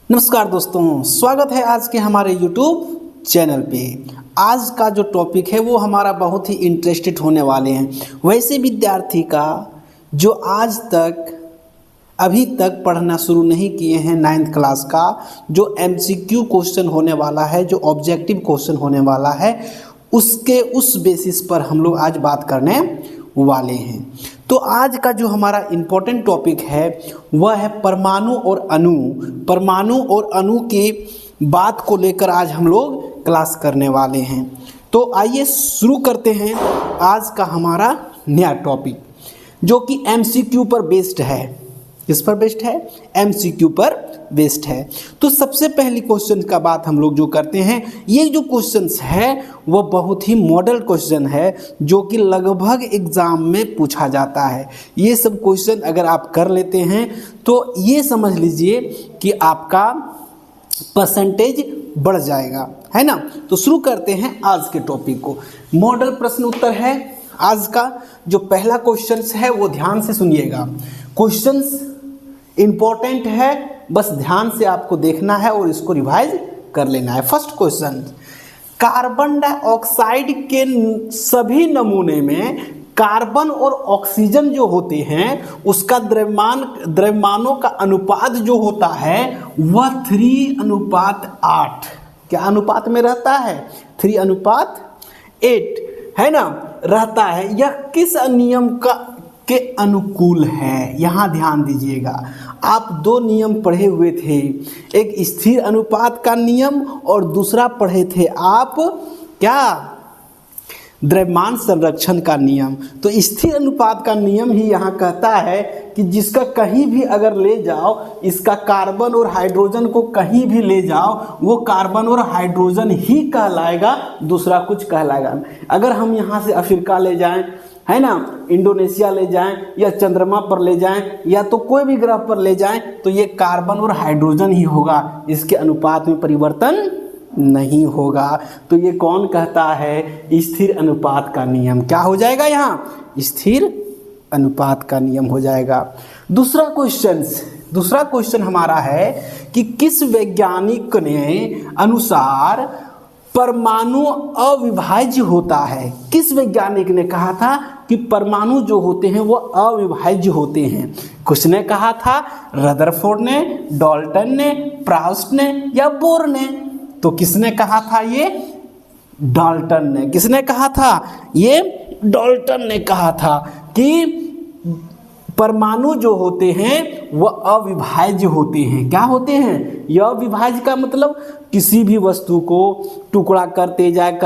नमस्कार दोस्तों, स्वागत है आज के हमारे YouTube चैनल पे। आज का जो टॉपिक है वो हमारा बहुत ही इंटरेस्टेड होने वाले हैं। वैसे विद्यार्थी का जो आज तक अभी तक पढ़ना शुरू नहीं किए हैं 9th क्लास का, जो MCQ क्वेश्चन होने वाला है, जो ऑब्जेक्टिव क्वेश्चन होने वाला है, उसके उस बेसिस पर हम लोग आज बात करने वाले हैं। तो आज का जो हमारा इम्पोर्टेंट टॉपिक है वह है परमाणु और अणु। परमाणु और अणु की बात को लेकर आज हम लोग क्लास करने वाले हैं। तो आइए शुरू करते हैं आज का हमारा नया टॉपिक, जो कि MCQ पर बेस्ड है। किस पर बेस्ड है? MCQ पर बेस्ड है। तो सबसे पहली क्वेश्चन का बात हम लोग जो करते हैं, ये जो क्वेश्चंस है वो बहुत ही मॉडल क्वेश्चन है, जो कि लगभग एग्जाम में पूछा जाता है। ये सब क्वेश्चन अगर आप कर लेते हैं तो ये समझ लीजिए कि आपका परसेंटेज बढ़ जाएगा, है ना। तो शुरू करते हैं आज के टॉपिक को। मॉडल प्रश्न उत्तर है आज का। जो पहला क्वेश्चन है वो ध्यान से सुनिएगा। क्वेश्चंस इंपॉर्टेंट है, बस ध्यान से आपको देखना है और इसको रिवाइज कर लेना है। फर्स्ट क्वेश्चन, कार्बन डाइऑक्साइड के सभी नमूने में कार्बन और ऑक्सीजन जो होते हैं उसका द्रव्यमानों का अनुपात जो होता है वह 3:8 क्या अनुपात में रहता है? 3:8 है ना, रहता है। यह किस नियम के अनुकूल है? यहाँ ध्यान दीजिएगा, आप दो नियम पढ़े हुए थे, एक स्थिर अनुपात का नियम और दूसरा पढ़े थे आप क्या? द्रव्यमान संरक्षण का नियम। तो स्थिर अनुपात का नियम ही यहाँ कहता है कि जिसका कहीं भी अगर ले जाओ, इसका कार्बन और हाइड्रोजन को कहीं भी ले जाओ, वो कार्बन और हाइड्रोजन ही कहलाएगा, दूसरा कुछ कहलाएगा। अगर हम यहाँ से अफ्रीका ले जाएं, है ना, इंडोनेशिया ले जाएं या चंद्रमा पर ले जाएं या तो कोई भी ग्रह पर ले जाएं, तो ये कार्बन और हाइड्रोजन ही होगा, इसके अनुपात में परिवर्तन नहीं होगा। तो ये कौन कहता है? स्थिर अनुपात का नियम। क्या हो जाएगा यहाँ? स्थिर अनुपात का नियम हो जाएगा। दूसरा क्वेश्चन हमारा है कि किस वैज्ञानिक ने अनुसार परमाणु अविभाज्य होता है? किस वैज्ञानिक ने कहा था कि परमाणु जो होते हैं वो अविभाज्य होते हैं? किसने कहा था? रदरफोर्ड ने, डाल्टन ने, प्राउस्ट ने या बोर ने? तो किसने कहा था? ये डाल्टन ने। किसने कहा था? ये डाल्टन ने कहा था कि परमाणु जो होते हैं वह अविभाज्य होते हैं। क्या होते हैं? यह अविभाज्य का मतलब किसी भी वस्तु को टुकड़ा करते जाए,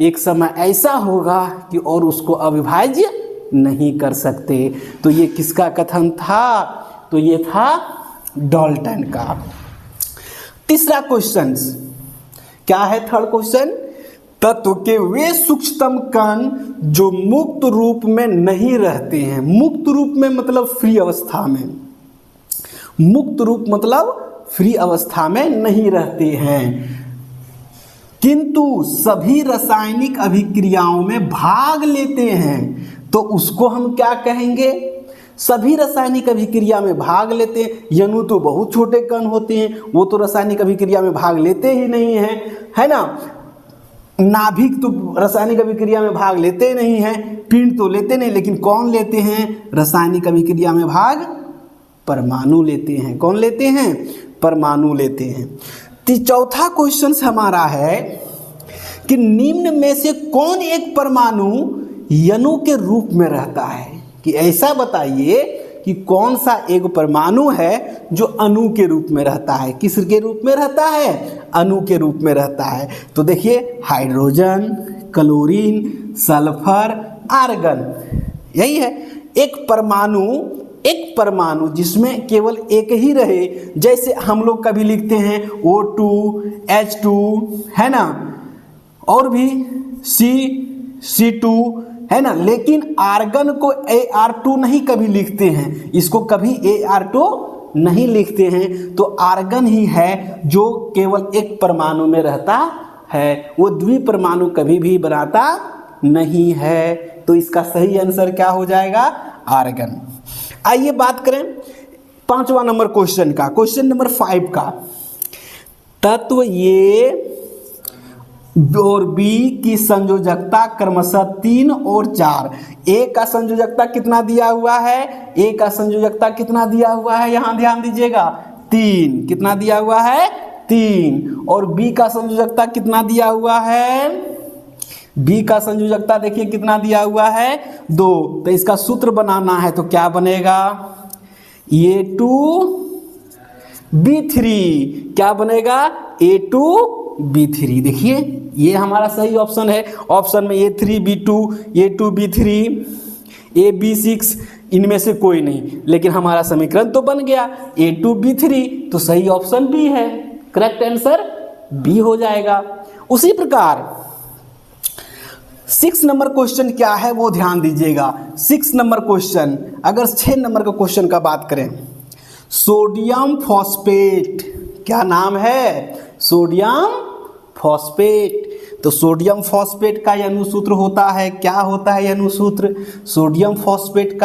एक समय ऐसा होगा कि और उसको अविभाज्य नहीं कर सकते। तो ये किसका कथन था? तो ये था डाल्टन का। तीसरा क्वेश्चन क्या है? थर्ड क्वेश्चन, तत्व के वे सूक्ष्मतम कण जो मुक्त रूप में नहीं रहते हैं। मुक्त रूप में मतलब फ्री अवस्था में, मुक्त रूप मतलब फ्री अवस्था में नहीं रहते हैं, किंतु सभी रासायनिक अभिक्रियाओं में भाग लेते हैं। तो उसको हम क्या कहेंगे? सभी रासायनिक अभिक्रिया में भाग लेते हैं। अणु तो बहुत छोटे कण होते हैं, वो तो रासायनिक अभिक्रिया में भाग लेते ही नहीं हैं, है ना। नाभिक तो रासायनिक अभिक्रिया में भाग लेते नहीं हैं, पिंड तो लेते नहीं, लेकिन कौन लेते हैं रासायनिक अभिक्रिया में भाग? परमाणु लेते हैं। कौन लेते हैं? परमाणु लेते हैं। चौथा क्वेश्चन हमारा है कि निम्न में से कौन एक परमाणु अणु के रूप में रहता है? कि ऐसा बताइए कि कौन सा एक परमाणु है जो अणु के रूप में रहता है। किस के रूप में रहता है? अणु के रूप में रहता है। तो देखिए, हाइड्रोजन, क्लोरीन, सल्फर, आर्गन, यही है। एक परमाणु जिसमें केवल एक ही रहे, जैसे हम लोग कभी लिखते हैं O2, H2, है ना, और भी C2, है ना। लेकिन आर्गन को Ar2 नहीं कभी लिखते हैं, इसको कभी Ar2 नहीं लिखते हैं। तो आर्गन ही है जो केवल एक परमाणु में रहता है, वो द्विपरमाणु कभी भी बनाता नहीं है। तो इसका सही आंसर क्या हो जाएगा? आर्गन। आइए बात करें 5वां नंबर क्वेश्चन का, क्वेश्चन नंबर 5 का, तत्व ए और बी की संयोजकता क्रमशः 3 और 4। ए का संयोजकता कितना दिया हुआ है, ए का संयोजकता कितना दिया हुआ है, यहां ध्यान दीजिएगा 3, कितना दिया हुआ है 3, और बी का संयोजकता कितना दिया हुआ है, बी का संयोजकता देखिए कितना दिया हुआ है 2। तो इसका सूत्र बनाना है तो क्या बनेगा, A2B3, क्या बनेगा A2B3। देखिए ये हमारा सही ऑप्शन है, ऑप्शन में A3B2, A2B3, AB6 इनमें से कोई नहीं, लेकिन हमारा समीकरण तो बन गया A2B3, तो सही ऑप्शन बी है, करेक्ट आंसर बी हो जाएगा। उसी प्रकार 6 नंबर क्वेश्चन क्या है वो ध्यान दीजिएगा। 6 नंबर क्वेश्चन, अगर 6 नंबर का क्वेश्चन का बात करें, सोडियम फॉस्फेट, क्या नाम है, सोडियम फॉस्फेट। तो सोडियम फॉस्फेट का यह अनुसूत्र होता है, क्या होता है यह अनुसूत्र, सोडियम फॉस्फेट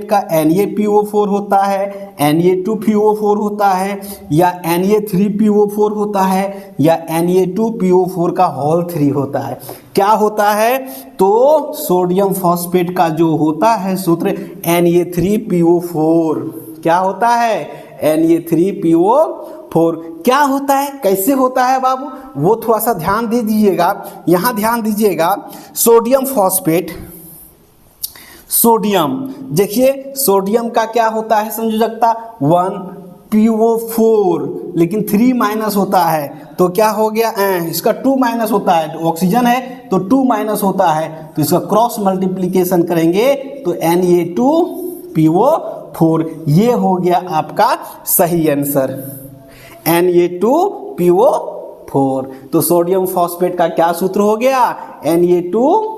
का NaPO4 होता है, Na2PO4 होता है, या Na3PO4 होता है, या Na2PO4 का होल 3 होता है। क्या होता है, तो सोडियम फॉस्फेट का जो होता है सूत्र Na3PO4, क्या होता है Na3PO4। क्या होता है, कैसे होता है बाबू, वो थोड़ा सा ध्यान दे दीजिएगा, यहां ध्यान दीजिएगा। सोडियम फॉस्फेट, सोडियम देखिए, सोडियम का क्या होता है संयोजकता 1PO4, लेकिन 3 माइनस होता है, तो क्या हो गया, इसका 2 माइनस होता है, ऑक्सीजन है तो 2 माइनस होता है, तो इसका क्रॉस मल्टीप्लीकेशन करेंगे तो Na2PO4, ये हो गया आपका सही आंसर, Na2PO4। तो सोडियम फॉस्फेट का क्या सूत्र हो गया, Na2,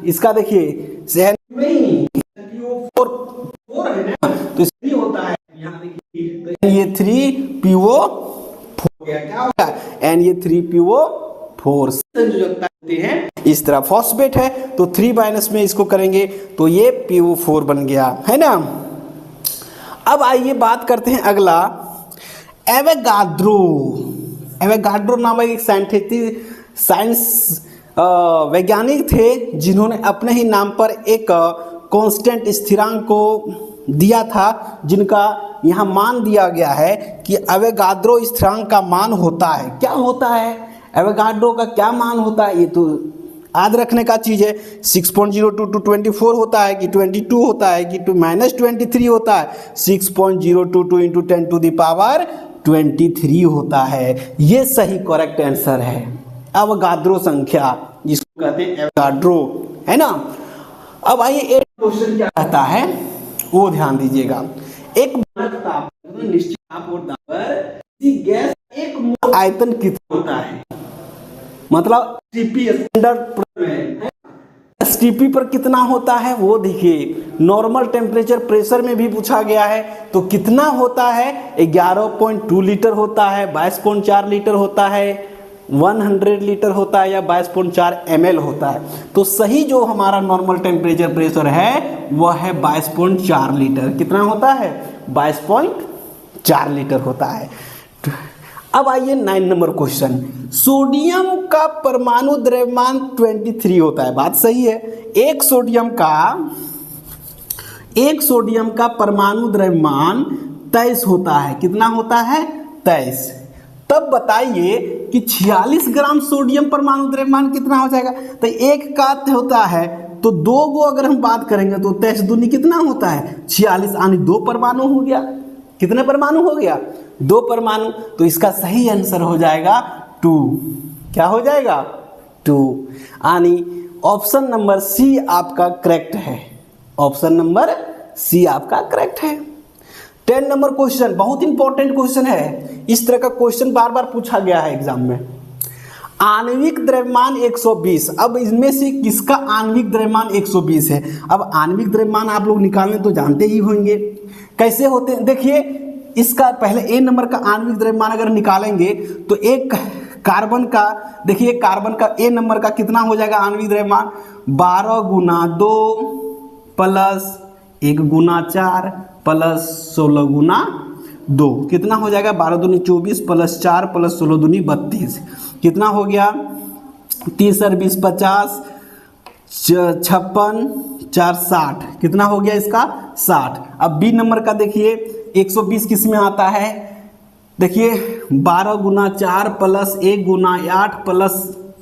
इसका देखिए PO4 है ना, तो इसलिए होता है, यहाँ देखिए Na3PO4 गया, क्या होगा Na3PO4 संयोजकता होती है इस तरह, फॉस्फेट है तो 3 माइनस में इसको करेंगे तो ये PO4 बन गया, है ना। अब आइए बात करते हैं अगला, एवोगाड्रो नामक एक साइंस वैज्ञानिक थे जिन्होंने अपने ही नाम पर एक कांस्टेंट स्थिरांक को दिया था, जिनका यहाँ मान दिया गया है कि एवोगाड्रो स्थिरांक का मान होता है, क्या होता है, एवोगाड्रो का क्या मान होता है, ये तो याद रखने का चीज़ है। 6.02 to 24 होता है कि 22 होता है कि -23 होता है, 6.022 इंटू 10⁻23 होता है, ये सही करेक्ट आंसर है। एवोगाड्रो संख्या जिसको कहते हैं एवोगाड्रो, है ना। अब आइए एक क्वेश्चन क्या कहता है वो ध्यान दीजिएगा। एक निश्चित तापमान पर गैस एक मोल आयतन कितना होता है, मतलब एसटीपी स्टैंडर्ड में एसटीपी पर कितना होता है वो देखिए, नॉर्मल टेम्परेचर प्रेशर में भी पूछा गया है, तो कितना होता है 11.2 लीटर होता है, 22.4 लीटर होता है, 100 लीटर होता है, या 22.4 ml होता है। तो सही जो हमारा नॉर्मल टेम्परेचर प्रेशर है वह है 22.4 लीटर, कितना होता है 22.4 लीटर होता है। अब आइए 9 नंबर क्वेश्चन, सोडियम का परमाणु द्रव्यमान 23 होता है, बात सही है। एक सोडियम का परमाणु द्रव्यमान 23 होता है, कितना होता है 23। तब बताइए कि 46 ग्राम सोडियम परमाणु द्रव्यमान कितना हो जाएगा। तो एक का होता है तो 2 को अगर हम बात करेंगे तो 23 दूनी कितना होता है 46, यानी 2 परमाणु हो गया। कितने परमाणु हो गया 2 परमाणु। तो इसका सही आंसर हो जाएगा 2। क्या हो जाएगा 2, यानी ऑप्शन नंबर सी आपका करेक्ट है, ऑप्शन नंबर सी आपका करेक्ट है। 10 नंबर क्वेश्चन बहुत इंपॉर्टेंट क्वेश्चन है, इस तरह का क्वेश्चन बार बार पूछा गया है एग्जाम में। आणविक द्रव्यमान 120, अब इसमें से किसका आणविक द्रव्यमान 120 है। अब आणविक द्रव्यमान आप लोग निकालने तो जानते ही होंगे, कैसे होते हैं देखिए। इसका पहले ए नंबर का आणविक द्रव्यमान अगर निकालेंगे तो एक कार्बन का, देखिए कार्बन का ए नंबर का कितना हो जाएगा आणविक द्रव्यमान 12 × 2 + 1 गुना 4 प्लस 16 गुना 2 कितना हो जाएगा 12 दूनी 24 प्लस 4 प्लस 16 दूनी 32 कितना हो गया 30 और 20 50 56 4 60 कितना हो गया इसका 60। अब बी नंबर का देखिए 120 किस में आता है देखिए 12 गुना 4 प्लस 1 गुना 8 प्लस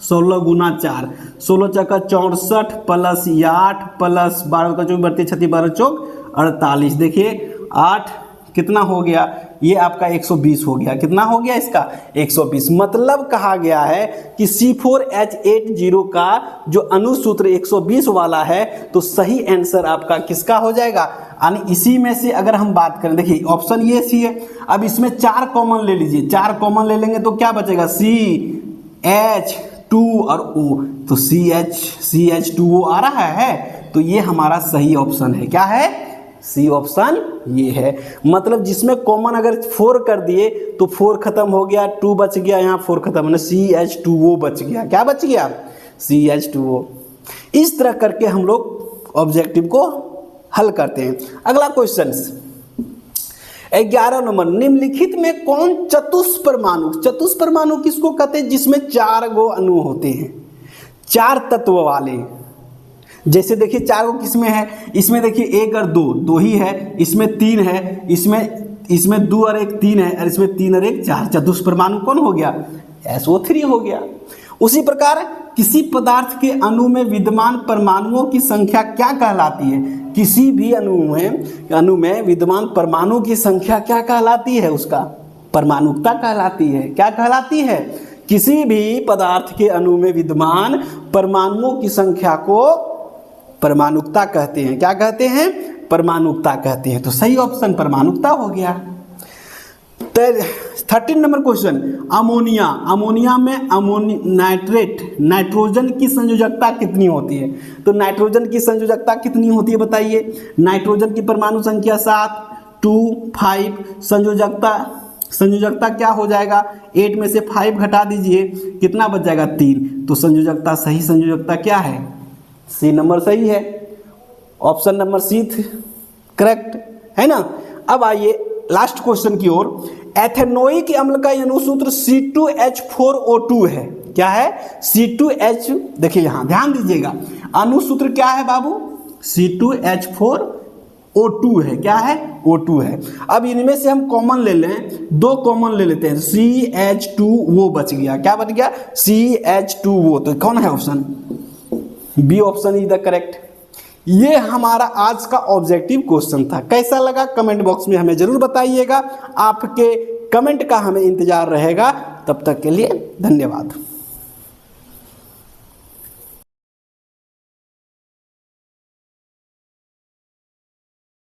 16 गुना 4 16 चौका 64 प्लस 8 प्लस 12 का 24 32 36 12 चौक 48 देखिए 8 कितना हो गया ये आपका 120 हो गया कितना हो गया इसका 120। मतलब कहा गया है कि C4H80 का जो अनुसूत्र 120 वाला है तो सही आंसर आपका किसका हो जाएगा। यानी इसी में से अगर हम बात करें देखिए ऑप्शन ये सी है। अब इसमें 4 कॉमन ले लीजिए 4 कॉमन ले लेंगे तो क्या बचेगा CH2 और O तो CH2O आ रहा है तो ये हमारा सही ऑप्शन है। क्या है सी ऑप्शन ये है। मतलब जिसमें कॉमन अगर 4 कर दिए तो 4 खत्म हो गया 2 बच गया यहाँ 4 खत्म है CH2O बच गया। क्या बच गया CH2O। इस तरह करके हम लोग ऑब्जेक्टिव को हल करते हैं। अगला क्वेश्चन 11 नंबर निम्नलिखित में कौन चतुष्परमाणु किसको कहते हैं जिसमें 4 गो अणु होते हैं 4 तत्व वाले। जैसे देखिए 4 गो किसमें है इसमें देखिए 1 और 2 ही है इसमें 3 है इसमें 2 और 1 3 है और इसमें 3 और 1 4 चतुष्परमाणु कौन हो गया SO3 हो गया। उसी प्रकार किसी पदार्थ के अणु में विद्यमान परमाणुओं की संख्या क्या कहलाती है। किसी भी अणु में विद्यमान परमाणु की संख्या क्या कहलाती है उसका परमाणुकता कहलाती है। क्या कहलाती है किसी भी पदार्थ के अणु में विद्यमान परमाणुओं की संख्या को परमाणुकता कहते हैं। क्या कहते हैं परमाणुकता कहते हैं। तो सही ऑप्शन परमाणुकता हो गया। 13 नंबर क्वेश्चन अमोनिया में नाइट्रोजन की संयोजकता कितनी होती है। तो नाइट्रोजन की संयोजकता कितनी होती है बताइए। नाइट्रोजन की परमाणु संख्या 7 2 5 संयोजकता क्या हो जाएगा 8 में से 5 घटा दीजिए कितना बच जाएगा 3। तो संयोजकता सही संयोजकता क्या है सी नंबर सही है। ऑप्शन नंबर सी करेक्ट है ना। अब आइए लास्ट क्वेश्चन की ओर। एथेनोइक अम्ल का अनुसूत्र C2H4O2 है। क्या है C2H देखिए यहां ध्यान दीजिएगा अनुसूत्र क्या है बाबू C2H4O2 है। क्या है O2 है। अब इनमें से हम कॉमन ले लें 2 कॉमन ले लेते हैं CH2O बच गया। क्या बच गया CH2O। तो कौन है option B option is the correct. ये हमारा आज का ऑब्जेक्टिव क्वेश्चन था। कैसा लगा कमेंट बॉक्स में हमें जरूर बताइएगा। आपके कमेंट का हमें इंतजार रहेगा। तब तक के लिए धन्यवाद।